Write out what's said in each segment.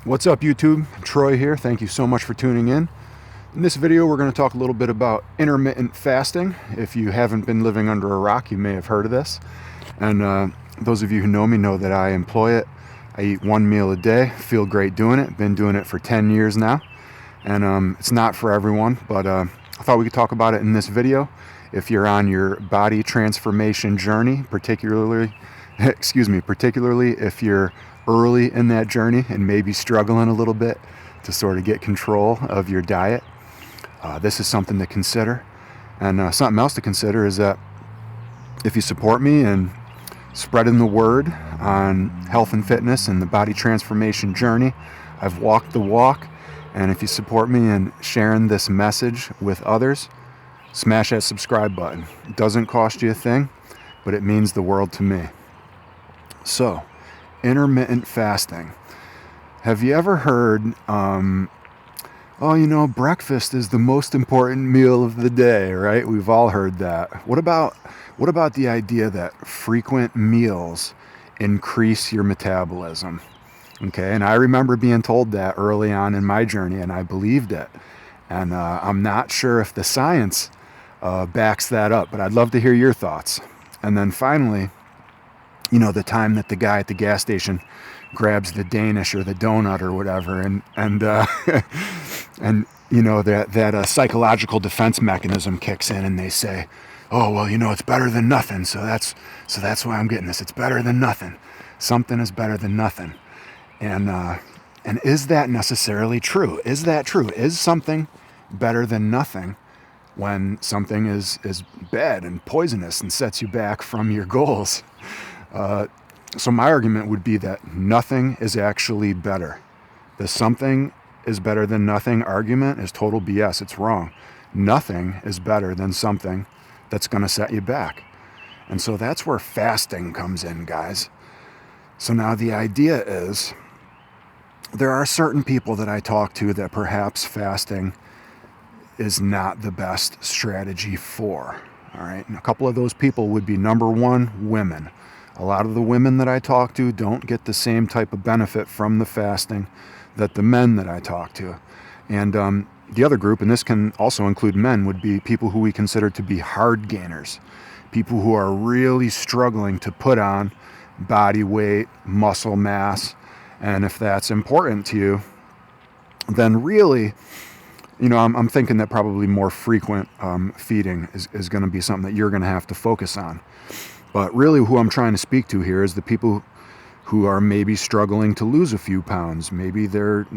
What's up, YouTube? Troy here. Thank you so much for tuning in. In this video, we're going to talk a little bit about intermittent fasting. If you haven't been living under a rock, you may have heard of this. And those of you who know me know that I employ it. I eat one meal a day, feel great doing it. Been doing it for 10 years now. And it's not for everyone, but I thought we could talk about it in this video. If you're on your body transformation journey, particularly if you're early in that journey and maybe struggling a little bit to sort of get control of your diet, this is something to consider. And something else to consider is that if you support me in spreading the word on health and fitness and the body transformation journey, I've walked the walk. And if you support me in sharing this message with others, smash that subscribe button. It doesn't cost you a thing, but it means the world to me. So, intermittent fasting. Have you ever heard, breakfast is the most important meal of the day, right? We've all heard that. What about the idea that frequent meals increase your metabolism? Okay, and I remember being told that early on in my journey, and I believed it. And I'm not sure if the science backs that up, but I'd love to hear your thoughts. And then finally, the time that the guy at the gas station grabs the Danish or the donut or whatever, and that psychological defense mechanism kicks in, and they say, "Oh, well, it's better than nothing, so that's why I'm getting this. It's better than nothing. Something is better than nothing." And is that necessarily true? Is that true? Is something better than nothing when something is bad and poisonous and sets you back from your goals? So my argument would be that nothing is actually better. The something is better than nothing argument is total BS. It's wrong. Nothing is better than something that's going to set you back. And so that's where fasting comes in, guys. So now the idea is, there are certain people that I talk to that perhaps fasting is not the best strategy for. All right. And a couple of those people would be, number one, women. A lot of the women that I talk to don't get the same type of benefit from the fasting that the men that I talk to. And the other group, and this can also include men, would be people who we consider to be hard gainers. People who are really struggling to put on body weight, muscle mass. And if that's important to you, then really, I'm thinking that probably more frequent feeding is going to be something that you're going to have to focus on. But really who I'm trying to speak to here is the people who are maybe struggling to lose a few pounds. Maybe they're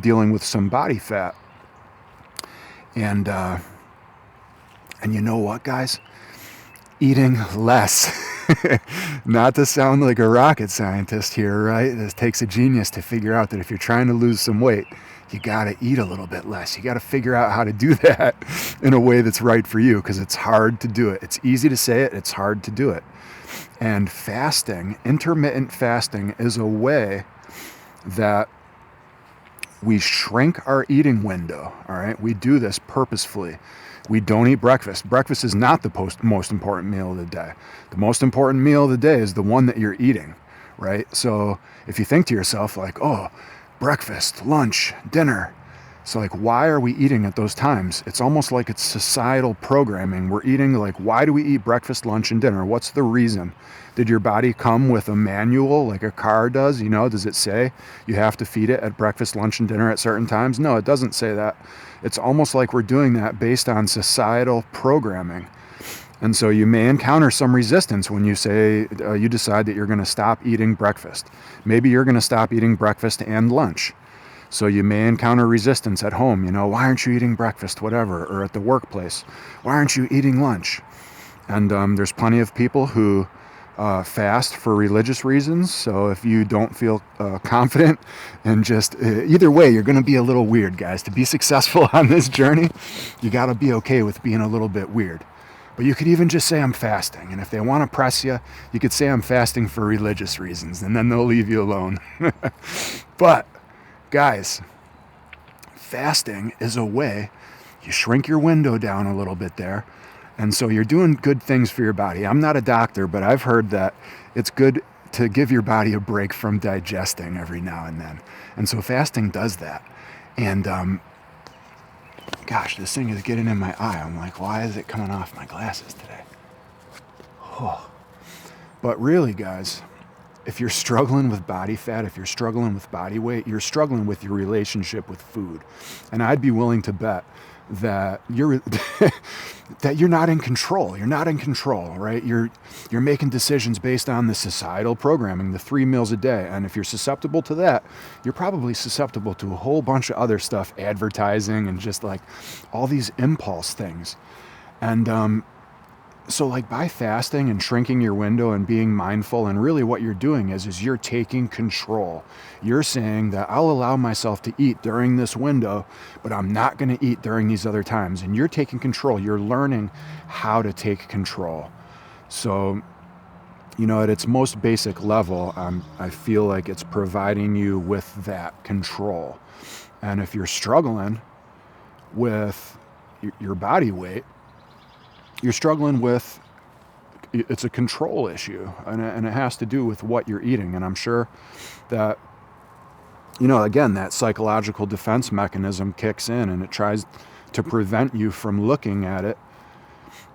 dealing with some body fat. And you know what, guys? Eating less. Not to sound like a rocket scientist here, right? It takes a genius to figure out that if you're trying to lose some weight, you got to eat a little bit less. You got to figure out how to do that in a way that's right for you, because it's hard to do it. It's easy to say it. It's hard to do it. And fasting, intermittent fasting, is a way that we shrink our eating window. All right. We do this purposefully. We don't eat breakfast. Breakfast is not the most important meal of the day. The most important meal of the day is the one that you're eating, right? So if you think to yourself like, oh, breakfast, lunch, dinner. So like, why are we eating at those times? It's almost like it's societal programming. We're eating like, why do we eat breakfast, lunch, and dinner? What's the reason? Did your body come with a manual like a car does? Does it say you have to feed it at breakfast, lunch, and dinner at certain times? No, it doesn't say that. It's almost like we're doing that based on societal programming. And so you may encounter some resistance when you say you decide that you're going to stop eating breakfast. Maybe you're going to stop eating breakfast and lunch. So you may encounter resistance at home. Why aren't you eating breakfast, whatever, or at the workplace? Why aren't you eating lunch? And there's plenty of people who fast for religious reasons. So if you don't feel confident, and just either way, you're going to be a little weird, guys. To be successful on this journey, you got to be okay with being a little bit weird. But you could even just say I'm fasting. And if they want to press you, you could say I'm fasting for religious reasons, and then they'll leave you alone. But guys, fasting is a way, you shrink your window down a little bit there. And so you're doing good things for your body. I'm not a doctor, but I've heard that it's good to give your body a break from digesting every now and then. And so fasting does that. And gosh, this thing is getting in my eye. I'm like, why is it coming off my glasses today? Oh. But really, guys, if you're struggling with body fat, if you're struggling with body weight, you're struggling with your relationship with food. And I'd be willing to bet that you're that you're not in control. You're not in control, right? You're making decisions based on the societal programming, the 3 meals a day. And if you're susceptible to that, you're probably susceptible to a whole bunch of other stuff, advertising and just like all these impulse things. And so like by fasting and shrinking your window and being mindful, and really what you're doing is you're taking control. You're saying that I'll allow myself to eat during this window, but I'm not going to eat during these other times. And you're taking control. You're learning how to take control. So, at its most basic level, I feel like it's providing you with that control. And if you're struggling with your body weight, you're struggling with, it's a control issue, and it has to do with what you're eating. And I'm sure that, again, that psychological defense mechanism kicks in and it tries to prevent you from looking at it.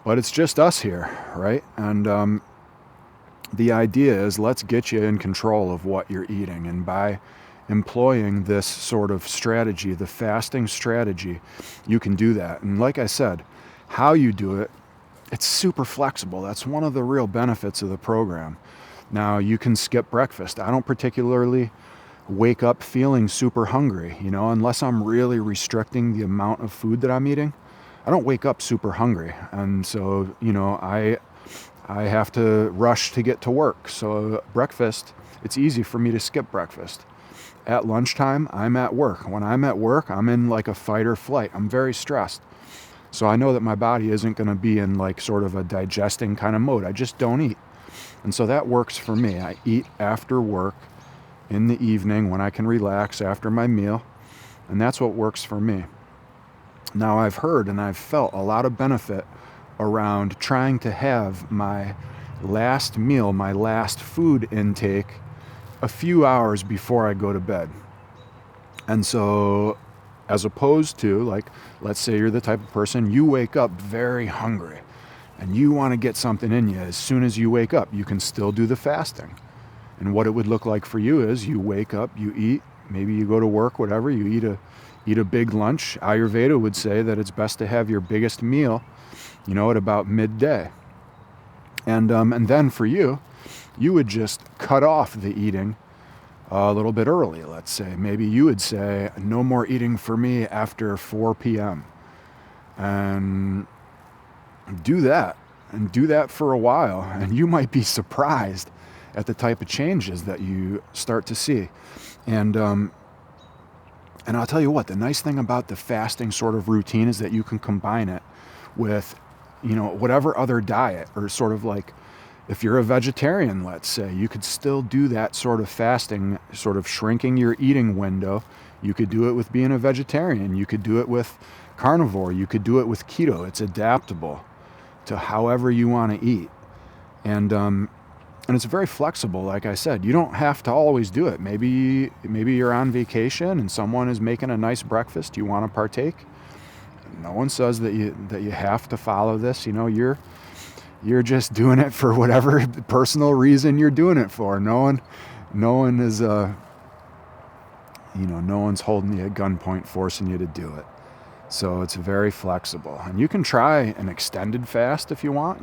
But it's just us here, right? And the idea is, let's get you in control of what you're eating. And by employing this sort of strategy, the fasting strategy, you can do that. And like I said, how you do it, it's super flexible. That's one of the real benefits of the program. Now, you can skip breakfast. I don't particularly wake up feeling super hungry, unless I'm really restricting the amount of food that I'm eating. I don't wake up super hungry. And so, I have to rush to get to work. So breakfast, it's easy for me to skip breakfast. At lunchtime, I'm at work. When I'm at work, I'm in like a fight or flight. I'm very stressed. So I know that my body isn't going to be in like sort of a digesting kind of mode. I just don't eat. And so that works for me. I eat after work in the evening when I can relax after my meal. And that's what works for me. Now, I've heard and I've felt a lot of benefit around trying to have my last meal, my last food intake, a few hours before I go to bed. And so, as opposed to, like, let's say you're the type of person, you wake up very hungry and you want to get something in you as soon as you wake up. You can still do the fasting. And what it would look like for you is you wake up, you eat, maybe you go to work, whatever, you eat a big lunch. Ayurveda would say that it's best to have your biggest meal, at about midday. And then for you, you would just cut off the eating a little bit early, let's say. Maybe you would say, no more eating for me after 4 p.m. And do that. And do that for a while. And you might be surprised at the type of changes that you start to see. And I'll tell you what, the nice thing about the fasting sort of routine is that you can combine it with, whatever other diet, or sort of like, if you're a vegetarian, let's say, you could still do that sort of fasting, sort of shrinking your eating window. You could do it with being a vegetarian. You could do it with carnivore. You could do it with keto. It's adaptable to however you want to eat. And it's very flexible. Like I said, you don't have to always do it. Maybe you're on vacation and someone is making a nice breakfast. You want to partake. No one says that you have to follow this. You're just doing it for whatever personal reason you're doing it for. No one is no one's holding you at gunpoint, forcing you to do it. So it's very flexible. And you can try an extended fast if you want,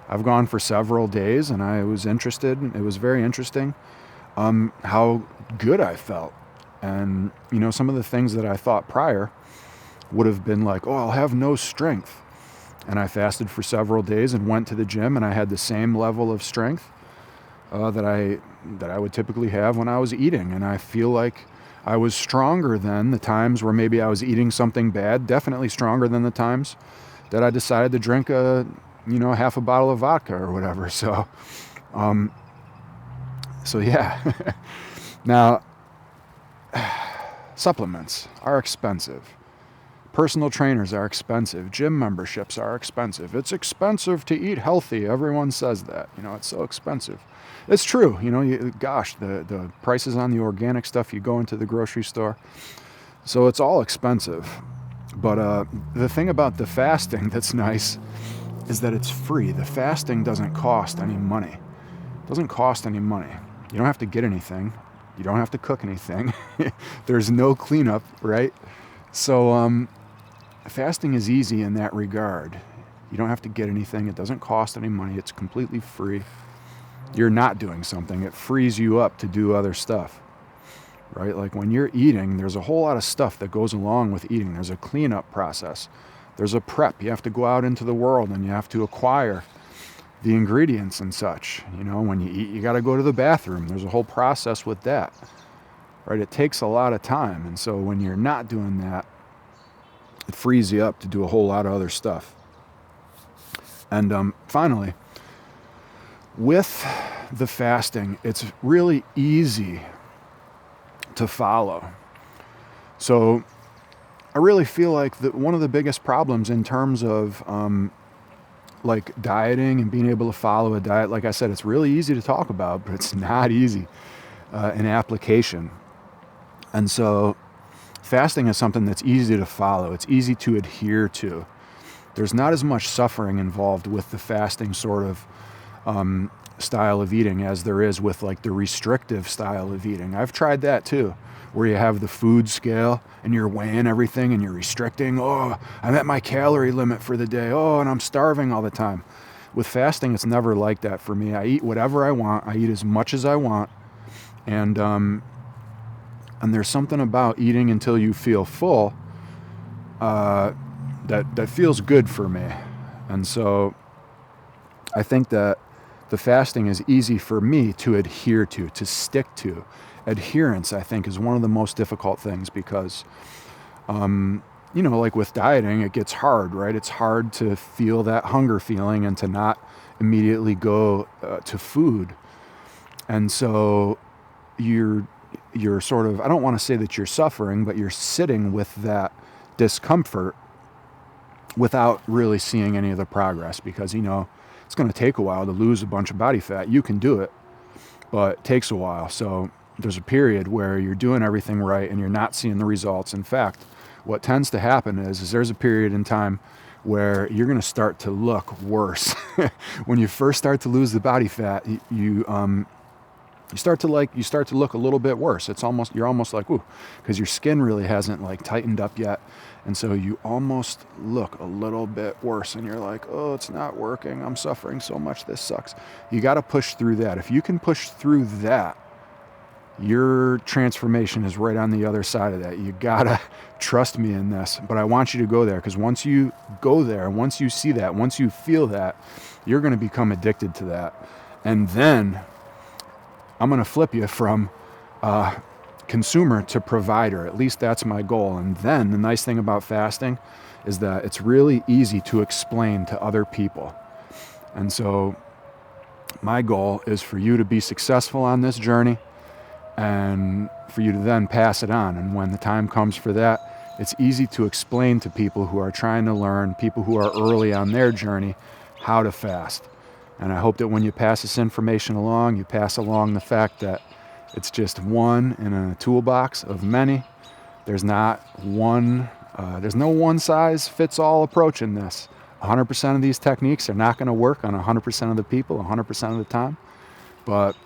I've gone for several days and I was interested. It was very interesting how good I felt. And, some of the things that I thought prior would have been like, I'll have no strength. And I fasted for several days and went to the gym, and I had the same level of strength that I would typically have when I was eating. And I feel like I was stronger than the times where maybe I was eating something bad, definitely stronger than the times that I decided to drink half a bottle of vodka or whatever. So yeah. Now, supplements are expensive. Personal trainers are expensive. Gym memberships are expensive. It's expensive to eat healthy. Everyone says that. It's so expensive. It's true. You know, gosh, the prices on the organic stuff, you go into the grocery store. So it's all expensive. But the thing about the fasting that's nice is that it's free. The fasting doesn't cost any money. It doesn't cost any money. You don't have to get anything. You don't have to cook anything. There's no cleanup, right? So fasting is easy in that regard. You don't have to get anything. It doesn't cost any money. It's completely free. You're not doing something. It frees you up to do other stuff, right? Like when you're eating, there's a whole lot of stuff that goes along with eating. There's a cleanup process. There's a prep. You have to go out into the world and you have to acquire the ingredients and such. You know, when you eat, you got to go to the bathroom. There's a whole process with that, right? It takes a lot of time. And so when you're not doing that, it frees you up to do a whole lot of other stuff. And finally, with the fasting, it's really easy to follow. So I really feel like one of the biggest problems in terms of like dieting and being able to follow a diet, like I said, it's really easy to talk about, but it's not easy in application. And so fasting is something that's easy to follow. It's easy to adhere to. There's not as much suffering involved with the fasting sort of style of eating as there is with like the restrictive style of eating. I've tried that too, where you have the food scale and you're weighing everything and you're restricting. Oh, I'm at my calorie limit for the day. Oh, and I'm starving all the time. With fasting, it's never like that for me. I eat whatever I want. I eat as much as I want. And there's something about eating until you feel full that feels good for me. And so I think that the fasting is easy for me to adhere to stick to. Adherence, I think, is one of the most difficult things because, you know, like with dieting, it gets hard, right? It's hard to feel that hunger feeling and to not immediately go to food. And so you're sort of, I don't want to say that you're suffering, but you're sitting with that discomfort without really seeing any of the progress because, you know, it's going to take a while to lose a bunch of body fat. You can do it, but it takes a while. So there's a period where you're doing everything right and you're not seeing the results. In fact, what tends to happen is there's a period in time where you're going to start to look worse. When you first start to lose the body fat, you start to look a little bit worse. You're almost like, ooh, because your skin really hasn't like tightened up yet. And so you almost look a little bit worse and you're like, oh, it's not working. I'm suffering so much. This sucks. You got to push through that. If you can push through that, your transformation is right on the other side of that. You got to trust me in this. But I want you to go there because once you go there, once you see that, once you feel that, you're going to become addicted to that. And then I'm going to flip you from consumer to provider. At least that's my goal. And then the nice thing about fasting is that it's really easy to explain to other people. And so my goal is for you to be successful on this journey and for you to then pass it on. And when the time comes for that, it's easy to explain to people who are trying to learn, people who are early on their journey, how to fast. And I hope that when you pass this information along, you pass along the fact that it's just one in a toolbox of many. There's no one size fits all approach in this. 100% of these techniques are not going to work on 100% of the people 100% of the time. But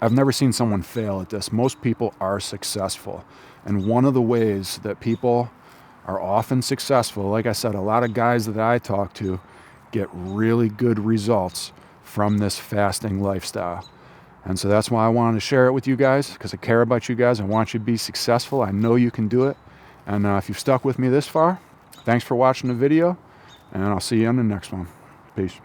I've never seen someone fail at this. Most people are successful. And one of the ways that people are often successful, like I said, a lot of guys that I talk to get really good results from this fasting lifestyle. And so that's why I wanted to share it with you guys, because I care about you guys. I want you to be successful. I know you can do it. And if you've stuck with me this far, thanks for watching the video, and I'll see you on the next one. Peace.